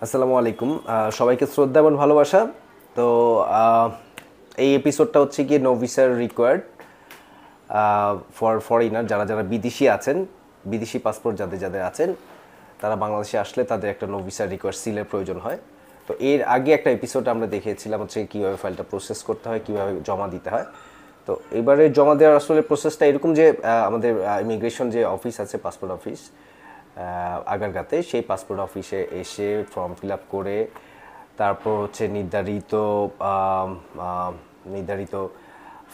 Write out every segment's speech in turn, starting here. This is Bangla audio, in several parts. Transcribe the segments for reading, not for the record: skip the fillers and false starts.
আসসালামু আলাইকুম সবাইকে শ্রদ্ধা এবং ভালোবাসা। তো এই এপিসোডটা হচ্ছে গিয়ে নো ভিসার রিকোয়ার্ড ফর ফরেনার, যারা যারা বিদেশি আছেন, বিদেশি পাসপোর্ট যাদের যাদের আছেন, তারা বাংলাদেশে আসলে তাদের একটা নো ভিসার রিকোয়ার্ড সিলের প্রয়োজন হয়। তো এর আগে একটা এপিসোড আমরা দেখিয়েছিলাম হচ্ছে কীভাবে ফাইলটা প্রসেস করতে হয়, কীভাবে জমা দিতে হয়। তো এবারে জমা দেওয়ার আসলে প্রসেসটা এরকম যে আমাদের ইমিগ্রেশন যে অফিস আছে, পাসপোর্ট অফিস আগারগাতে, সেই পাসপোর্ট অফিসে এসে ফর্ম ফিল আপ করে তারপর হচ্ছে নির্ধারিত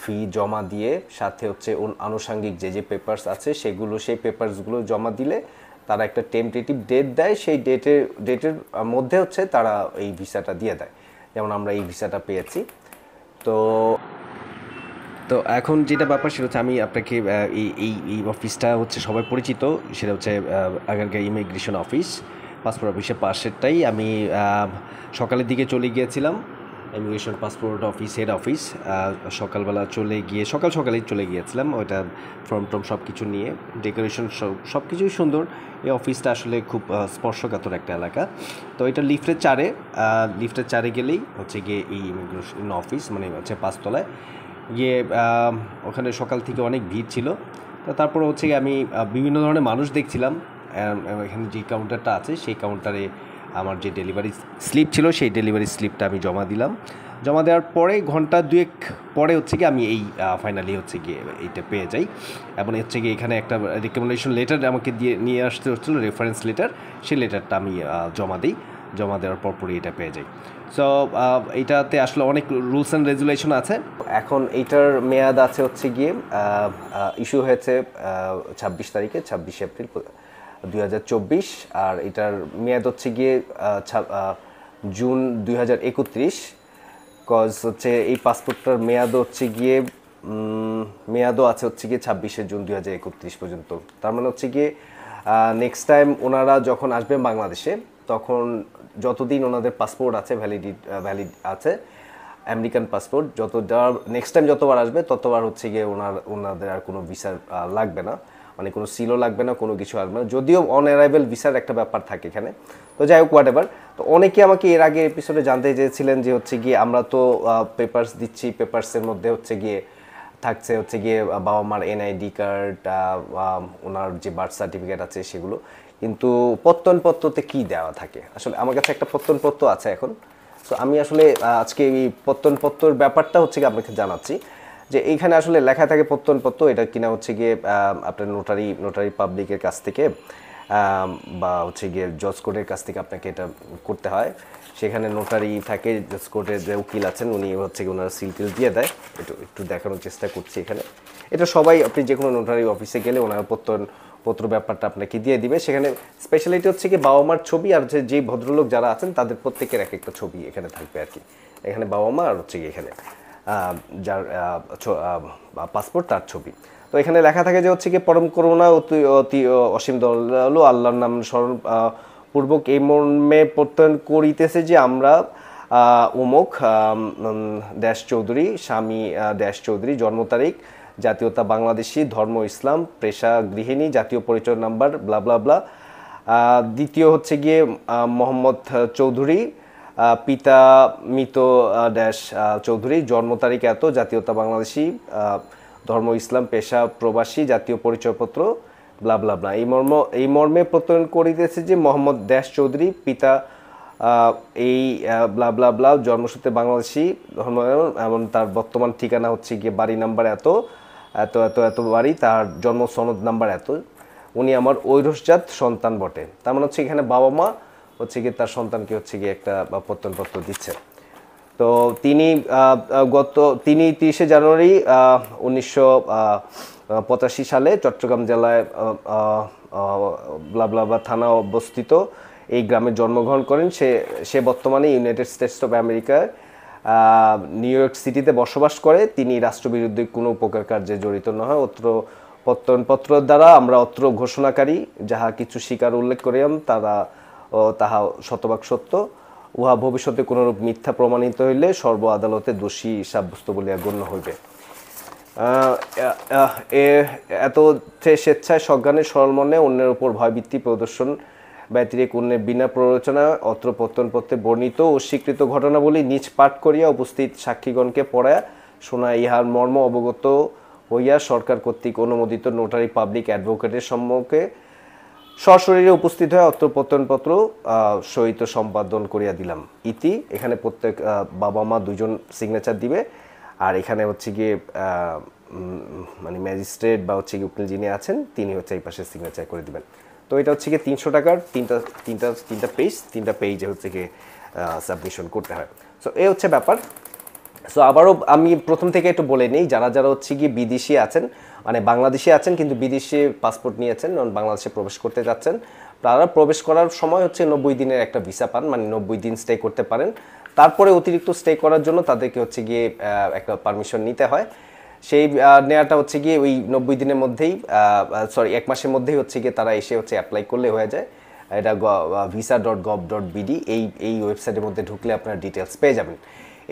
ফি জমা দিয়ে সাথে হচ্ছে আনুষঙ্গিক যে যে পেপারস আছে সেগুলো, সেই পেপারসগুলো জমা দিলে তারা একটা টেন্টেটিভ ডেট দেয়। সেই ডেটের মধ্যে হচ্ছে তারা এই ভিসাটা দিয়ে দেয়। যেমন আমরা এই ভিসাটা পেয়েছি। তো তো এখন যেটা ব্যাপার সেটা হচ্ছে আমি আপনাকে এই এই এই অফিসটা হচ্ছে সবাই পরিচিত, সেটা হচ্ছে আগারগাঁও ইমিগ্রেশন অফিস, পাসপোর্ট অফিসের পাশেরটাই। আমি সকালের দিকে চলে গিয়েছিলাম immigration passport office head office. সকালবেলা চলে গিয়ে সকালেই চলে গিয়েছিলাম, ওইটা ফর্ম টর্ম সব কিছু নিয়ে, ডেকোরেশন সব কিছুই সুন্দর। এই অফিসটা আসলে খুব স্পর্শকাতর একটা এলাকা। তো এটা লিফটের চারে গেলেই হচ্ছে গিয়ে এই ইমিগ্রেশন অফিস, মানে হচ্ছে পাঁচতলায় গিয়ে ওখানে সকাল থেকে অনেক ভিড় ছিল। তো তারপর হচ্ছে গিয়ে আমি বিভিন্ন ধরনের মানুষ দেখছিলাম। এখানে যে কাউন্টারটা আছে সেই কাউন্টারে আমার যে ডেলিভারি স্লিপ ছিল সেই ডেলিভারি স্লিপটা আমি জমা দিলাম। জমা দেওয়ার পরে ঘন্টা দুয়েক পরে হচ্ছে গিয়ে আমি এই ফাইনালি হচ্ছে গিয়ে এইটা পেয়ে যাই। এবং হচ্ছে গিয়ে এখানে একটা রিকমেন্ডেশন লেটার আমাকে নিয়ে আসতে হচ্ছিলো, রেফারেন্স লেটার। সেই লেটারটা আমি জমা দিই। জমা দেওয়ার পরপরই এটা পেয়ে যাই। সো এইটাতে আসলে অনেক রুলস অ্যান্ড রেগুলেশন আছে। এখন এইটার মেয়াদ আছে হচ্ছে গিয়ে ইস্যু হয়েছে 26 তারিখে, 26 এপ্রিল 2024। আর এটার মেয়াদ হচ্ছে গিয়ে জুন 2031। কজ হচ্ছে এই পাসপোর্টটার মেয়াদ হচ্ছে গিয়ে মেয়াদও আছে হচ্ছে গিয়ে 26 জুন 2031 পর্যন্ত। তার মানে হচ্ছে গিয়ে নেক্সট টাইম ওনারা যখন আসবেন বাংলাদেশে, তখন যতদিন ওনাদের পাসপোর্ট আছে ভ্যালিড আছে, আমেরিকান পাসপোর্ট, নেক্সট টাইম যতবার আসবে ততবার হচ্ছে গিয়ে ওনাদের আর কোনো ভিসার লাগবে না, মানে কোনো সিলও লাগবে না, কোনো কিছু আসবে না। যদিও অন অ্যারাইভেল ভিসার একটা ব্যাপার থাকে এখানে। তো যাই হোক, হোয়াট এভার। তো অনেকে আমাকে এর আগে এপিসোডে জানতে চেয়েছিলেন যে হচ্ছে গিয়ে আমরা তো পেপারস দিচ্ছি, পেপারসের মধ্যে হচ্ছে গিয়ে থাকছে হচ্ছে গিয়ে বাবা মার এনআইডি কার্ড, ওনার যে বার্থ সার্টিফিকেট আছে সেগুলো, কিন্তু প্রত্যয়নপত্রতে কি দেওয়া থাকে। আসলে আমার কাছে একটা প্রত্যয়নপত্র আছে এখন। তো আমি আসলে আজকে এই প্রত্যয়নপত্রের ব্যাপারটা হচ্ছে গিয়ে আপনাকে জানাচ্ছি যে এইখানে আসলে লেখা থাকে প্রত্যয়নপত্র, এটা কিনা হচ্ছে গিয়ে আপনার নোটারি পাবলিকের কাছ থেকে বা হচ্ছে গিয়ে জজ কোর্টের কাছ থেকে আপনাকে এটা করতে হয়। সেখানে নোটারি থাকে, জজ কোর্টের যে উকিল আছেন উনি হচ্ছে গিয়ে ওনারা সিল টিল দিয়ে দেয়। একটু দেখানোর চেষ্টা করছি এখানে। এটা সবাই, আপনি যে কোনো নোটারি অফিসে গেলে ওনারা প্রত্যয়নপত্র ব্যাপারটা আপনাকে দিয়ে দিবে। সেখানে স্পেশালিটি হচ্ছে কি বাবা মার ছবি, আর যে ভদ্রলোক যারা আছেন তাদের প্রত্যেকের এক একটা ছবি এখানে থাকবে আর কি। এখানে বাবা মা আর হচ্ছে কি এখানে যার পাসপোর্ট তার ছবি। তো এখানে লেখা থাকে যে হচ্ছে কি পরম করুণা অতি অতি অসীম দয়ালু আল্লাহর নাম স্মরণ পূর্বক এই মর্মে প্রত্যয়ন করিতেছে যে আমরা উমুক ড্যাশ চৌধুরী, স্বামী ড্যাশ চৌধুরী, জন্ম তারিখ জাতীয়তা বাংলাদেশি, ধর্ম ইসলাম, পেশা গৃহিণী, জাতীয় পরিচয় নাম্বার ব্লা ব্লা ব্লা। দ্বিতীয় হচ্ছে গিয়ে মোহাম্মদ চৌধুরী, পিতা মৃত ড্যাশ চৌধুরী, জন্ম তারিখ এত, জাতীয়তা বাংলাদেশি, ধর্ম ইসলাম, পেশা প্রবাসী, জাতীয় পরিচয়পত্র ব্লা ব্লা ব্লা। এই মর্মে প্রত্যয়ন করিতেছে যে মোহাম্মদ ড্যাশ চৌধুরী, পিতা এই ব্লা ব্লা ব্লা, জন্মসূত্রে বাংলাদেশি, ধর্ম এমন, তার বর্তমান ঠিকানা হচ্ছে গিয়ে বাড়ি নাম্বার এত এত এত এত বাড়ি, তার জন্ম সনদ নাম্বার এত, উনি আমার ঐরসজাত সন্তান বটে। তার মানে হচ্ছে এখানে বাবা মা হচ্ছে গিয়ে তার সন্তানকে হচ্ছে গিয়ে একটা প্রত্যয়নপত্র দিচ্ছে। তো তিনি 30শে জানুয়ারি 1985 সালে চট্টগ্রাম জেলায় ব্লাবলাবা থানা অবস্থিত এই গ্রামে জন্মগ্রহণ করেন। সে বর্তমানে ইউনাইটেড স্টেটস অফ আমেরিকার নিউ ইয়র্ক সিটিতে বসবাস করে। তিনি রাষ্ট্রবিরোধী কোনো উপকার কার্যে জড়িত নয়। প্রত্যয়নপত্র দ্বারা আমরা অত্র ঘোষণাকারী যাহা কিছু স্বীকার উল্লেখ করিলাম তাহা শতভাগ সত্য। উহা ভবিষ্যতে কোনরূপ মিথ্যা প্রমাণিত হইলে সর্ব আদালতে দোষী সাব্যস্ত বলিয়া গণ্য হইবে। এত স্বেচ্ছায় সজ্ঞানে সরল মনে অন্যের উপর ভয়ভীতি প্রদর্শন ব্যতিরেক অন্যের বিনা প্ররোচনা অত্র প্রত্যনপত্রে বর্ণিত ও স্বীকৃত ঘটনাবলী নিজ পাঠ করিয়া উপস্থিত সাক্ষীগণকে পড়ায়া শোনা ইহার মর্ম অবগত হইয়া সরকার কর্তৃক অনুমোদিত নোটারি পাবলিক অ্যাডভোকেটের সম্মুখে সশরীরে উপস্থিত হয়ে অত্র প্রত্যয়নপত্র সহিত সম্পাদন করিয়া দিলাম ইতি। এখানে প্রত্যেক বাবা মা দুজন সিগনেচার দিবে, আর এখানে হচ্ছে গিয়ে মানে ম্যাজিস্ট্রেট বা হচ্ছে গিয়ে উকিল যিনি আছেন তিনি হচ্ছে এই পাশে সিগনেচার করে দিবেন। তো এটা হচ্ছে গিয়ে 300 টাকার তিনটা পেজে হচ্ছে গিয়ে সাবমিশন করতে হয়। সো এই হচ্ছে ব্যাপার। সো আবারও আমি প্রথম থেকে একটু বলে নিই, যারা যারা হচ্ছে গিয়ে বিদেশি আছেন, মানে বাংলাদেশি আছেন কিন্তু বিদেশি পাসপোর্ট নিয়েছেন, বাংলাদেশে প্রবেশ করতে যাচ্ছেন, তারা প্রবেশ করার সময় হচ্ছে 90 দিনের একটা ভিসা পান, মানে 90 দিন স্টে করতে পারেন। তারপরে অতিরিক্ত স্টে করার জন্য তাদেরকে হচ্ছে গিয়ে একটা পারমিশন নিতে হয়। সেই নেওয়াটা হচ্ছে গিয়ে ওই 90 দিনের মধ্যেই, সরি 1 মাসের মধ্যেই হচ্ছে গিয়ে তারা এসে হচ্ছে অ্যাপ্লাই করলে হয়ে যায়। এটা visa.gov.bd এই ওয়েবসাইটের মধ্যে ঢুকলে আপনারা ডিটেলস পেয়ে যাবেন।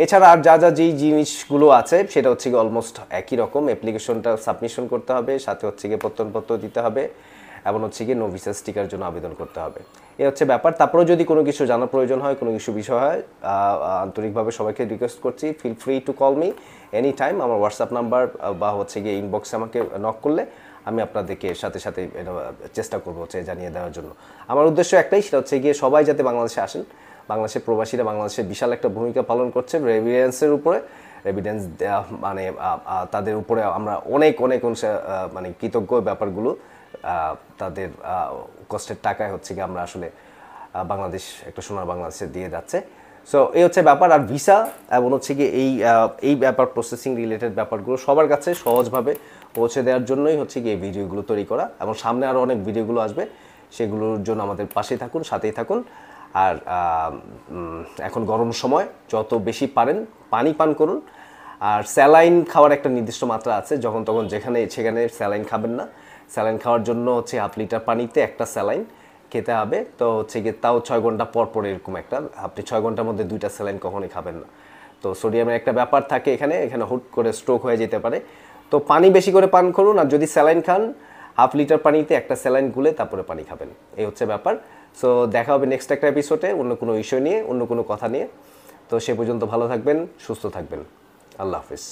এছাড়া আর যা যা যেই জিনিসগুলো আছে সেটা হচ্ছে গিয়ে অলমোস্ট একই রকম। অ্যাপ্লিকেশনটা সাবমিশন করতে হবে, সাথে হচ্ছে গিয়ে প্রত্যয়নপত্র দিতে হবে, এবং হচ্ছে গিয়ে নো ভিসা স্টিকার জন্য আবেদন করতে হবে। এই হচ্ছে ব্যাপার। তারপরেও যদি কোনো কিছু জানার প্রয়োজন হয়, কোনো কিছু বিষয় হয়, আন্তরিকভাবে সবাইকে রিকোয়েস্ট করছি, feel free to call me any time. আমার হোয়াটসঅ্যাপ নাম্বার বা হচ্ছে গিয়ে ইনবক্সে আমাকে নক করলে আমি আপনাদেরকে সাথে সাথে চেষ্টা করবো হচ্ছে জানিয়ে দেওয়ার জন্য। আমার উদ্দেশ্য একটাই, সেটা হচ্ছে গিয়ে সবাই যাতে বাংলাদেশে আসেন। বাংলাদেশের প্রবাসীরা বাংলাদেশে বিশাল একটা ভূমিকা পালন করছে রেভিডেন্সের উপরে। রেভিডেন্স মানে তাদের উপরে আমরা অনেক মানে কৃতজ্ঞ। ব্যাপারগুলো তাদের কষ্টের টাকায় হচ্ছে কি আমরা আসলে বাংলাদেশ একটা সোনার বাংলাদেশে দিয়ে যাচ্ছে। সো এই হচ্ছে ব্যাপার। আর ভিসা এবং হচ্ছে কি এই ব্যাপার প্রসেসিং রিলেটেড ব্যাপারগুলো সবার কাছে সহজভাবে পৌঁছে দেওয়ার জন্যই হচ্ছে কি এই ভিডিওগুলো তৈরি করা, এবং সামনে আরও অনেক ভিডিওগুলো আসবে, সেগুলোর জন্য আমাদের পাশেই থাকুন, সাথেই থাকুন। আর এখন গরম সময়, যত বেশি পারেন পানি পান করুন। আর স্যালাইন খাওয়ার একটা নির্দিষ্ট মাত্রা আছে, যখন তখন যেখানে সেখানে স্যালাইন খাবেন না। স্যালাইন খাওয়ার জন্য হচ্ছে 1/2 লিটার পানিতে একটা স্যালাইন খেতে হবে। তো হচ্ছে গিয়ে তাও 6 ঘন্টা পর পর এরকম একটা, আপনি 6 ঘন্টার মধ্যে 2টা স্যালাইন কখনোই খাবেন না। তো সোডিয়ামের একটা ব্যাপার থাকে এখানে হুট করে স্ট্রোক হয়ে যেতে পারে। তো পানি বেশি করে পান করুন, আর যদি স্যালাইন খান 1/2 লিটার পানিতে একটা স্যালাইন গুলে তারপরে পানি খাবেন। এই হচ্ছে ব্যাপার। সো দেখা হবে নেক্সট একটা এপিসোডে অন্য কোনো ইস্যু নিয়ে, অন্য কোনো কথা নিয়ে। তো সে পর্যন্ত ভালো থাকবেন, সুস্থ থাকবেন। আল্লাহ হাফিজ।